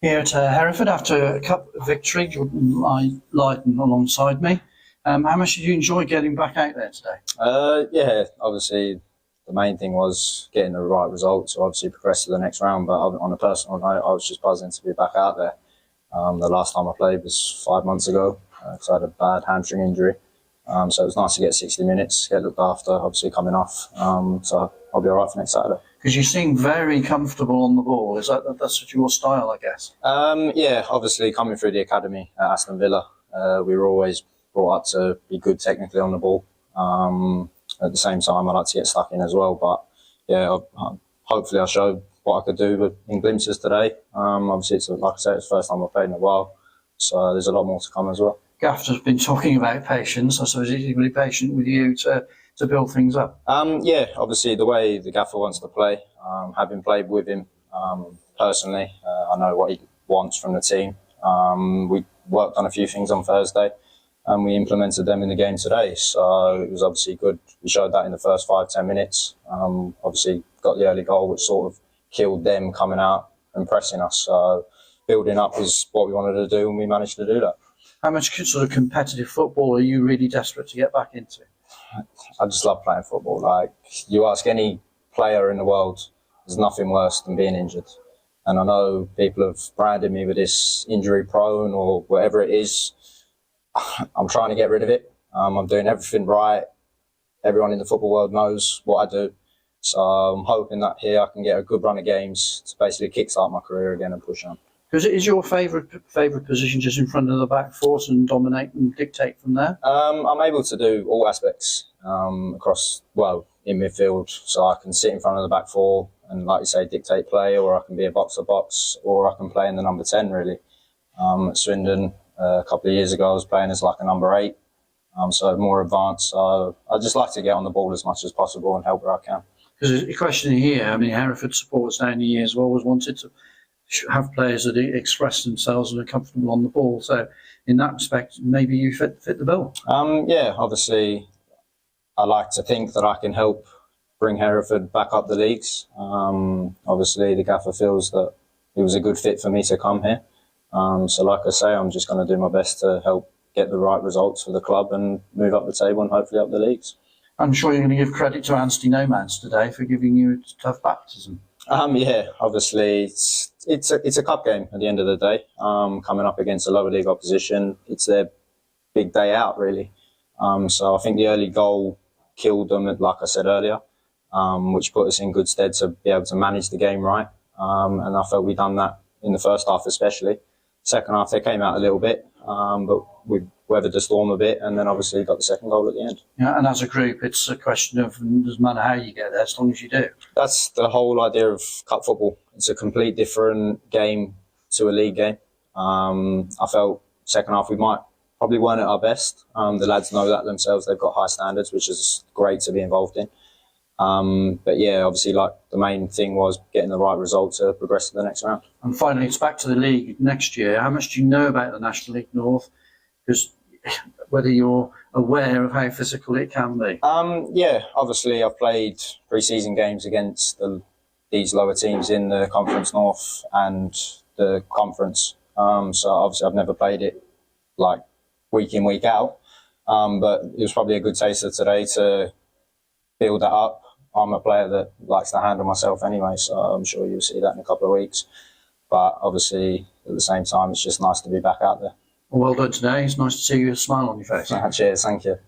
Here at Hereford after a cup victory, Lyden alongside me. How much did you enjoy getting back out there today? Yeah, obviously the main thing was getting the right result to obviously progress to the next round. But on a personal note, I was just buzzing to be back out there. The last time I played was 5 months ago because I had a bad hamstring injury. So it was nice to get 60 minutes, get looked after, obviously coming off. So I'll be all right for next Saturday. Because you seem very comfortable on the ball. That's your style, I guess? Yeah, obviously coming through the academy at Aston Villa, we were always brought up to be good technically on the ball. At the same time, I like to get stuck in as well. But yeah, hopefully I showed what I could do in glimpses today. Obviously, like I said, it's the first time I've played in a while. So there's a lot more to come as well. Gaff has been talking about patience. I suppose he's really patient with you to build things up. Yeah, obviously the way the gaffer wants to play, having played with him personally, I know what he wants from the team. We worked on a few things on Thursday and we implemented them in the game today. So it was obviously good. We showed that in the first 5-10 minutes. Obviously got the early goal, which sort of killed them coming out and pressing us. So building up is what we wanted to do and we managed to do that. How much sort of competitive football are you really desperate to get back into? I just love playing football. Like, you ask any player in the world, there's nothing worse than being injured. And I know people have branded me with this injury prone or whatever it is. I'm trying to get rid of it. I'm doing everything right. Everyone in the football world knows what I do. So I'm hoping that here I can get a good run of games to basically kickstart my career again and push on. Because it is your favourite position, just in front of the back four and dominate and dictate from there? I'm able to do all aspects across, in midfield. So I can sit in front of the back four and, like you say, dictate play, or I can be a box-to-box, or I can play in the number 10, really. At Swindon, a couple of years ago, I was playing as like a number 8, so more advanced. So I just like to get on the ball as much as possible and help where I can. Because the question here, I mean, Hereford supporters down the years have always wanted to have players that express themselves and are comfortable on the ball. So in that respect, maybe you fit the bill. Yeah, obviously I like to think that I can help bring Hereford back up the leagues. Obviously the gaffer feels that it was a good fit for me to come here. So like I say, I'm just going to do my best to help get the right results for the club and move up the table and hopefully up the leagues. I'm sure you're going to give credit to Anstey Nomads today for giving you a tough baptism. Yeah, obviously it's a cup game at the end of the day. Coming up against a lower league opposition, it's their big day out, really. So I think the early goal killed them, like I said earlier, which put us in good stead to be able to manage the game right. And I felt we done that in the first half especially. Second half, they came out a little bit, but we weathered the storm a bit and then obviously got the second goal at the end. Yeah, and as a group, it's a question of, it doesn't matter how you get there, as long as you do. That's the whole idea of cup football. It's a complete different game to a league game. I felt second half we probably weren't at our best. The lads know that themselves. They've got high standards, which is great to be involved in. But yeah, obviously, like, the main thing was getting the right result to progress to the next round. And finally, it's back to the league next year. How much do you know about the National League North? Because whether you're aware of how physical it can be. Yeah, obviously I've played pre-season games against these lower teams in the Conference North and the Conference. So obviously I've never played it like week in, week out. But it was probably a good taster today to build that up. I'm a player that likes to handle myself anyway, so I'm sure you'll see that in a couple of weeks. But obviously, at the same time, it's just nice to be back out there. Well done today. It's nice to see you a smile on your face. Cheers, thank you.